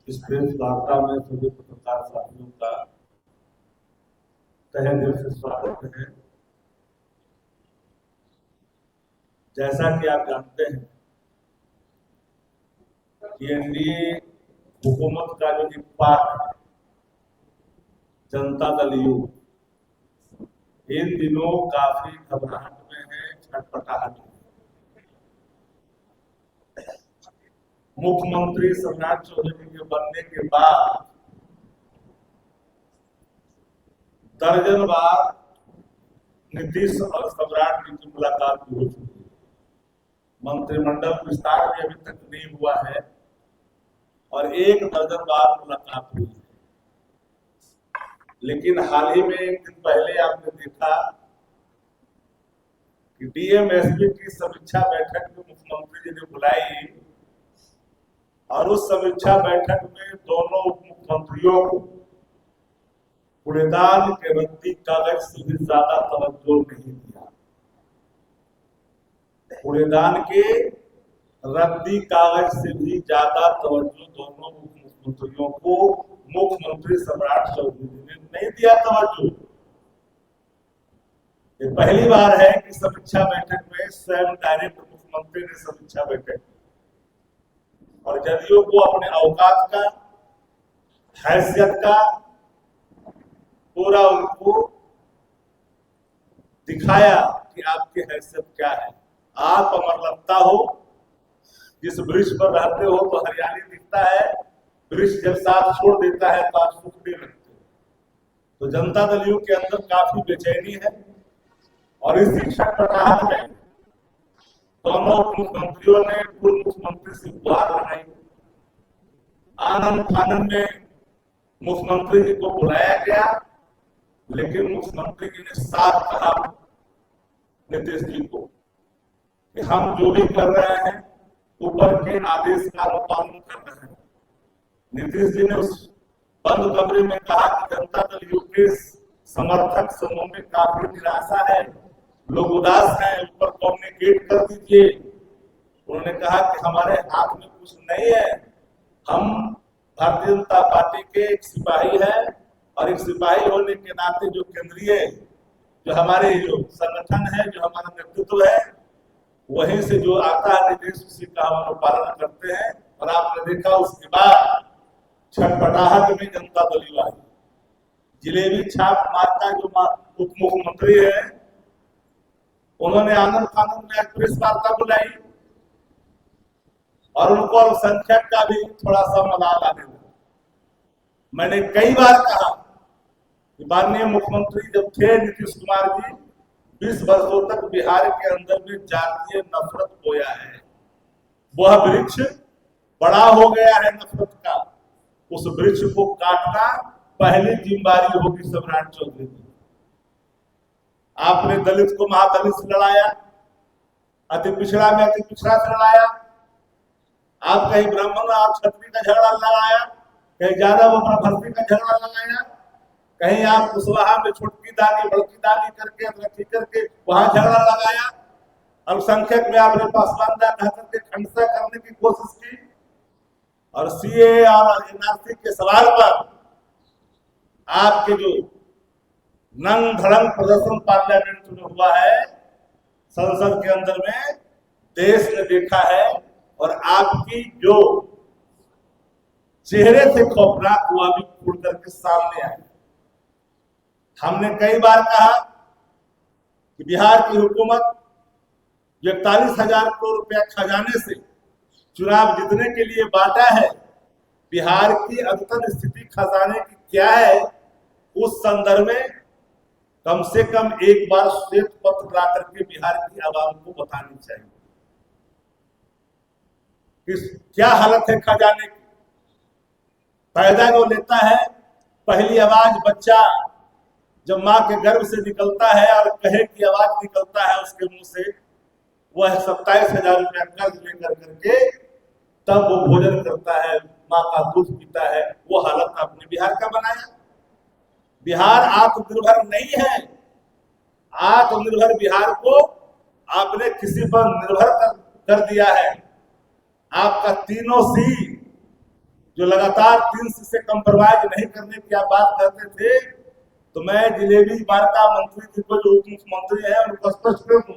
इस प्रेस वार्ता में सभी पत्रकार साथियों का तहे दिल से स्वागत है। जैसा कि आप जानते हैं कि एनडीए हुकूमत का जो एक पार्ट है जनता दल यू इन दिनों काफी घबराहट में है, छटपटाहट में। मुख्यमंत्री सम्राट चौधरी के बनने के बाद दर्जन बार नीतीश और सम्राट जी की मुलाकात हो चुकी है। मंत्रिमंडल विस्तार भी अभी तक नहीं हुआ है और एक दर्जन बार मुलाकात हुई है। लेकिन हाल ही में एक दिन पहले आपने देखा कि डीएमएसपी की समीक्षा बैठक में मुख्यमंत्री जी ने बुलाई और उस समीक्षा बैठक में दोनों उप मुख्यमंत्रियों को कूड़ेदान के रद्दी कागज से भी ज्यादा तवज्जो नहीं दिया। कूड़ेदान के रद्दी कागज से भी ज्यादा तवज्जो दोनों उप मुख्यमंत्रियों को मुख्यमंत्री सम्राट चौधरी ने नहीं दिया तवज्जो। ये पहली बार है कि समीक्षा बैठक में स्वयं डायरेक्ट मुख्यमंत्री ने समीक्षा बैठक और जदयू को अपने औकात का, हैसियत का पूरा उनको दिखाया कि आपकी हैसियत क्या है। आप अमरलता हो, जिस वृक्ष पर रहते हो तो हरियाली दिखता है, वृक्ष जब साथ छोड़ देता है तो आप सुख नहीं लगते। तो जनता दल यू के अंदर काफी बेचैनी है और इस छटपटाहट में दोनों मुख्यमंत्रियों ने पूर्व मुख्यमंत्री से गुहार लगाई। आनंद फानंद में मुख्यमंत्री जी को बुलाया गया, लेकिन मुख्यमंत्री जी ने साफ कहा नीतीश जी को कि हम जो भी कर रहे हैं ऊपर के आदेश का पालन कर रहे हैं। नीतीश जी ने उस बंद कमरे में कहा कि जनता दल यू के समर्थक समूह में काफी निराशा है, लोग उदास हैं, ऊपर कम्युनिकेट कर दीजिए। उन्होंने कहा कि हमारे हाथ में कुछ नहीं है, हम भारतीय जनता पार्टी के एक सिपाही हैं और एक सिपाही होने के नाते जो केंद्रीय जो हमारे जो संगठन है, जो हमारा नेतृत्व है, वहीं से जो आता है निर्देश उसी का हम पालन करते हैं। और आपने देखा उसके बाद छटपटाहट में जनता दल यू आई। जिलेबी छाप मारता जो उप मुख्यमंत्री है, उन्होंने आनंद फानंद में एक प्रेस वार्ता बुलाई और उनको अल्पसंख्यक का भी थोड़ा सा मलाल आने लगा। मैंने कई बार कहा कि माननीय मुख्यमंत्री जब थे नीतीश कुमार जी, 20 वर्षों तक बिहार के अंदर में जातीय नफरत बोया है। वह वृक्ष बड़ा हो गया है नफरत का, उस वृक्ष को काटना पहली जिम्मेदारी होगी सम्राट चौधरी की। आपने दलित को महादलित से लड़ाया, अति पिछड़ा में अति पिछड़ा से लड़ाया, आप कहीं ब्राह्मण और क्षत्रिय का झगड़ा लगाया, कहीं जादव और भर्ती का झगड़ा लगाया, कहीं आप कुशवाहा में छोटकी दानी बड़की दानी करके रखी करके वहां झगड़ा लगाया। अल्पसंख्यक में आपने पासवानदा कह करके खंडसा करने की कोशिश की और सीए और एनआरसी के सवाल पर आपके जो नंग धड़ंग प्रदर्शन पार्लियामेंट में हुआ है, संसद के अंदर में, देश ने देखा है और आपकी जो चेहरे से खौफनाक हुआ भी खुल करके सामने आया। हमने कई बार कहा कि बिहार की हुकूमत जो 41,000 करोड़ रुपया खजाने से चुनाव जीतने के लिए बांटा है, बिहार की अद्यतन स्थिति खजाने की क्या है, उस संदर्भ में कम से कम एक बार श्वेत पत्र ला करके बिहार की आवाम को बतानी चाहिए कि क्या हालत है खजाने की। पैदा जो लेता है, पहली आवाज बच्चा जब माँ के गर्भ से निकलता है और कहे की आवाज निकलता है उसके मुंह से, वह 27,000 रुपया कर्ज लेकर करके तब वो भोजन करता है, माँ का दूध पीता है। वो हालत आपने बिहार का बनाया। बिहार आत्मनिर्भर नहीं है। आत्मनिर्भर बिहार को आपने किसी पर निर्भर कर दिया है। आपका तीनों सी जो लगातार 3 से कंप्रोमाइज नहीं करने की आप बात करते थे, तो मैं जिलेबी मार्का मंत्री जी को, जो उप मुख्यमंत्री है, उनको स्पष्ट कर दूं,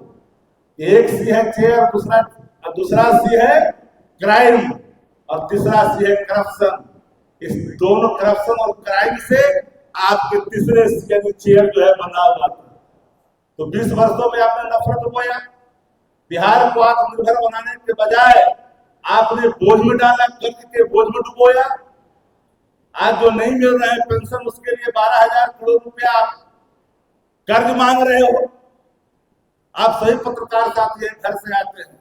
एक सी है चेयर, दूसरा सी है क्राइम और तीसरा सी है करप्शन। इस दोनों करप्शन और क्राइम से आपके तीसरे सी यानी चेयर जो है बना हुआ था। तो 20 वर्षों में आपने नफरत बोया, बिहार को आत्मनिर्भर बनाने के बजाय आपने बोझ में डाला, कर्ज के बोझ में डुबोया। आज जो नहीं मिल रहा है पेंशन, उसके लिए 12,000 करोड़ रुपया आप कर्ज मांग रहे हो। आप सही पत्रकार साथी हैं, घर से आते हैं,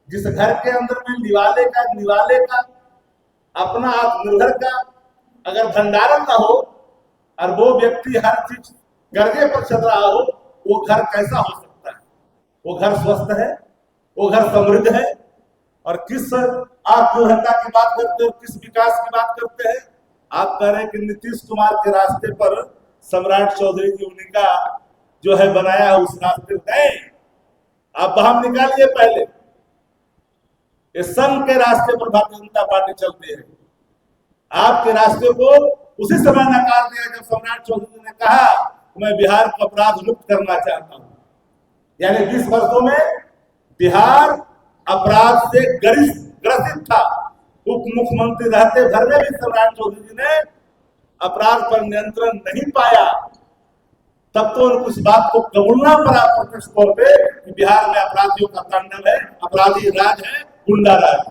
जिस घर के अंदर में निवाले का अपना आत्मनिर्भर का अगर भंडारण ना हो और वो व्यक्ति हर चीज कर्जे पर चल रहा हो, वो घर कैसा हो सकता है? वो घर स्वस्थ है, वो घर समृद्ध है। और किस आत्मनिर्भरता की बात करते हो, किस विकास की बात करते हैं? आप कह रहे हैं कि नीतीश कुमार के रास्ते पर सम्राट चौधरी जी उन्हीं का जो है बनाया है, उस रास्ते पर आप हम निकालिए। पहले ये संघ के रास्ते पर भारतीय जनता पार्टी चलती है। आपके रास्ते को उसी समय नकार दिया जब सम्राट चौधरी ने कहा मैं बिहार को अपराध मुक्त करना चाहता हूं। यानी 20 वर्षों में बिहार अपराध से ग्रसित था। उप मुख्यमंत्री रहते भर में भी सम्राट चौधरी जी ने अपराध पर नियंत्रण नहीं पाया। तब तो उनको इस बात को कबूलना पड़ा प्रत्यक्ष तौर पे कि बिहार में अपराधियों का तांडव है, अपराधी राज है, गुंडा राज।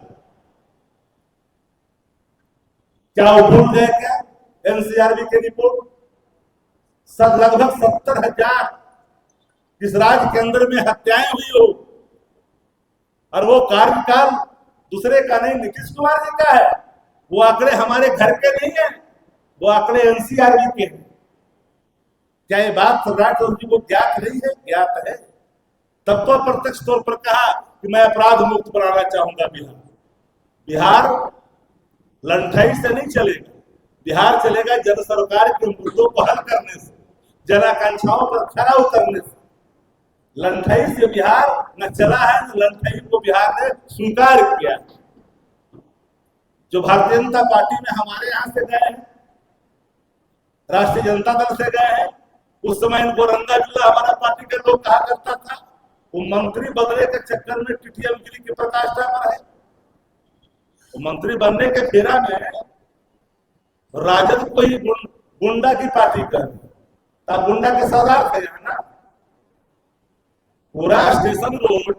क्या वो भूल गए क्या एनसीआरबी के रिपोर्ट? लगभग 70,000 इस राज्य के अंदर में हत्याएं हुई हो, और वो कार्यकाल दूसरे का नहीं, नीतीश कुमार जी का है। वो आंकड़े हमारे घर के नहीं है, वो आंकड़े एनसीआरबी के हैं। क्या ये बात सम्राट चौधरी को ज्ञात नहीं है? ज्ञात है। तब तो प्रत्यक्ष तौर पर कहा कि मैं अपराध मुक्त बनाना चाहूंगा बिहार लंठाई से नहीं चलेगा। बिहार चलेगा जन सरकार के मुद्दों को हल करने से, जन आकांक्षाओं पर खरा उतरने से। लंठाई से बिहार न चला है, न लंठाई को बिहार ने स्वीकार किया। जो भारतीय जनता पार्टी में हमारे यहां से गए हैं, राष्ट्रीय जनता दल से गए हैं, उस समय इनको रंगा जुला हमारा पार्टी के लोग कहा करता था। वो मंत्री बदले के चक्कर में टीटीएमगिरी की प्रकाष्ठा पर है। वो मंत्री बनने के फेरा में राजद को ही गुंडा की पार्टी कर, तब गुंडा के सरदार थे यहाँ ना। पूरा स्टेशन रोड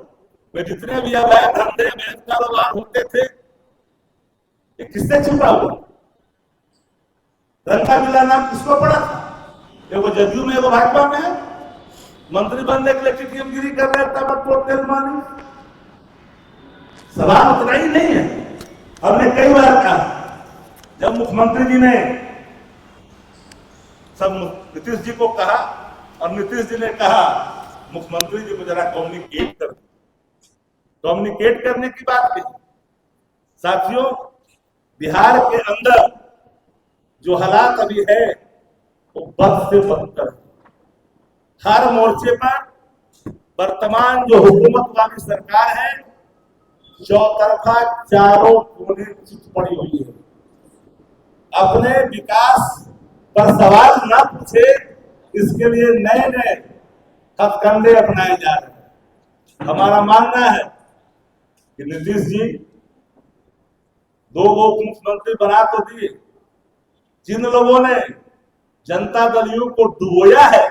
में जितने भी अवैध धंधे में कारोबार होते थे, ये किससे छुपा हुआ? रंगा जुला नाम किसको पड़ा था? वो जदयू में, वो भाजपा में है। मंत्री बनने के लिए टीटीएमगिरी कर रहे हैं। सवाल उतना ही नहीं है। हमने कई बार कहा, जब मुख्यमंत्री जी ने सब नीतीश जी को कहा और नीतीश जी ने कहा मुख्यमंत्री जी को जरा कम्युनिकेट कर, कम्युनिकेट करने की बात कही। साथियों, बिहार के अंदर जो हालात अभी है वो बद से बदतर है। हर मोर्चे पर वर्तमान जो हुकूमत वाली सरकार है, चौतरफा चारों कोने चित पड़ी हुई है। अपने विकास पर सवाल न पूछे, इसके लिए नए नए हथकंडे अपनाए जा रहे हैं। हमारा मानना है कि नीतीश जी 2 उप मुख्यमंत्री बना तो दिए, जिन लोगों ने जनता दल यू को डुबोया है,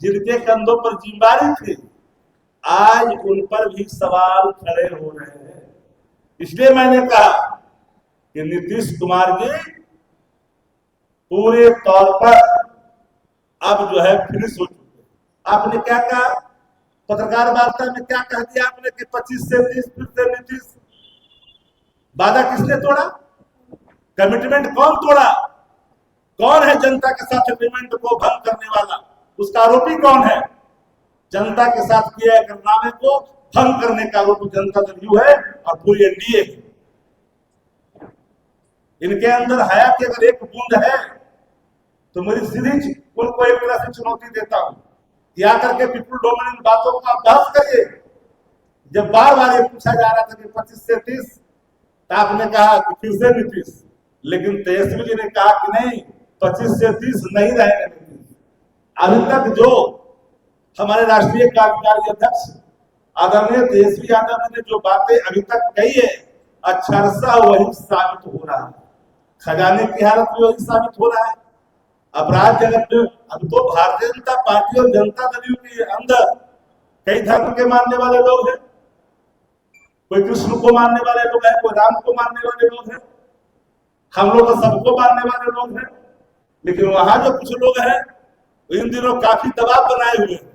जिनके कंधों पर जिम्मेदारी थी, आज उन पर भी सवाल खड़े हो रहे हैं। इसलिए मैंने कहा कि नीतीश कुमार जी पूरे तौर पर अब जो है फिनिश हो चुके। आपने क्या कहा पत्रकार वार्ता में? क्या कह दिया आपने कि 25 से 30 फिर से नीतीश? वादा किसने तोड़ा? कमिटमेंट कौन तोड़ा? कौन है जनता के साथ एग्रीमेंट को भंग करने वाला? उसका आरोपी कौन है? जनता के साथ किए करनामे को भंग करने का आरोपी जनता दल यू है और पूरी एनडीए है। इनके अंदर हया की अगर एक बूंद है तो मेरी सीधी उनको एक तरह से चुनौती देता हूं, या करके पीपुल डोमिनेंट बातों को आप बहस करिए। जब बार बार ये पूछा जा रहा था कि 25 से 30, तो आपने कहा कि फिर से नीतीश, लेकिन तेजस्वी जी ने कहा कि नहीं, 25 से 30 नहीं रहेंगे। अभी तक जो हमारे राष्ट्रीय कार्यकारी अध्यक्ष आदरणीय तेजस्वी यादव जी ने जो बातें अभी तक कही है, अक्षरशः वही साबित हो रहा है। खजाने की हालत में वही साबित हो रहा है। अपराध जगत में अब तो भारतीय जनता पार्टी और जनता दल के अंदर कई धर्म के मानने वाले लोग हैं। कोई कृष्ण को मानने वाले लोग हैं, कोई राम को मानने वाले लोग हैं, हम लोग तो सबको मानने वाले लोग हैं। लेकिन वहां जो कुछ लोग हैं इन दिनों काफी दबाव बनाए हुए हैं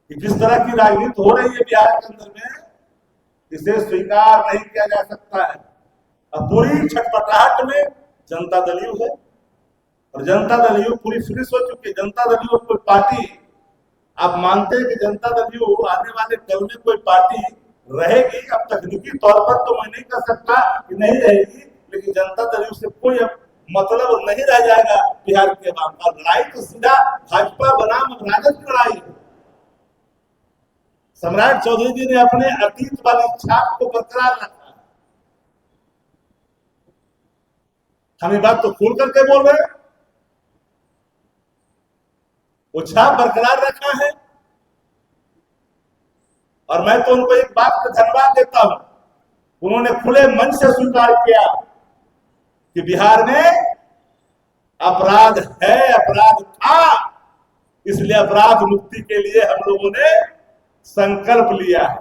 कि जिस तरह की राजनीति हो रही है बिहार के अंदर में, इसे स्वीकार नहीं किया जा सकता है। अब पूरी छटपटाहट में जनता दल है और जनता दल पूरी फिनिश हो चुकी है। जनता दल कोई पार्टी आप मानते हैं कि जनता दल आने वाले कल में कोई पार्टी रहेगी? अब तकनीकी तौर पर तो मैं नहीं कह सकता कि नहीं रहेगी, लेकिन जनता दल से कोई अब मतलब नहीं रह जाएगा बिहार के अवाम का। लड़ाई तो सीधा भाजपा बनाम राजद की लड़ाई है। सम्राट चौधरी जी ने अपने अतीत वाली छाप को बरकरार रखा। हम ये बात तो खोल करके बोल रहे हैं, वो छाप बरकरार रखा है। और मैं तो उनको एक बात का धन्यवाद देता हूं, उन्होंने खुले मन से स्वीकार किया कि बिहार में अपराध है, अपराध था, इसलिए अपराध मुक्ति के लिए हम लोगों ने संकल्प लिया है।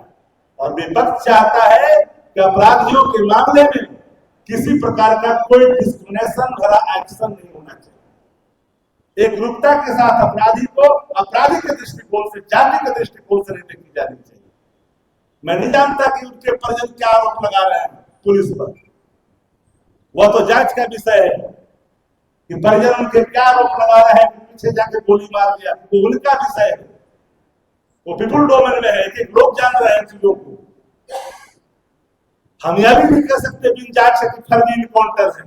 और विपक्ष चाहता है कि अपराधियों के मामले में किसी प्रकार का कोई डिस्क्रिमिनेशन भरा एक्शन नहीं होना चाहिए। एक रूपता के साथ अपराधी को अपराधी के दृष्टिकोण से, जाति के दृष्टिकोण से नहीं देखी जानी चाहिए। मैं नहीं जानता कि उनके परिजन क्या आरोप लगा रहे हैं पुलिस पर, वह तो जांच का विषय है कि परिजन उनके क्या आरोप लगा रहे हैं, पीछे जाके गोली मार दिया, वो उनका विषय है, वो पीपुल डोमेन में है कि लोग जान रहे हैं चीजों को। हम यह भी नहीं कह सकते बिन जांच से फर्जी इनकाउंटर है।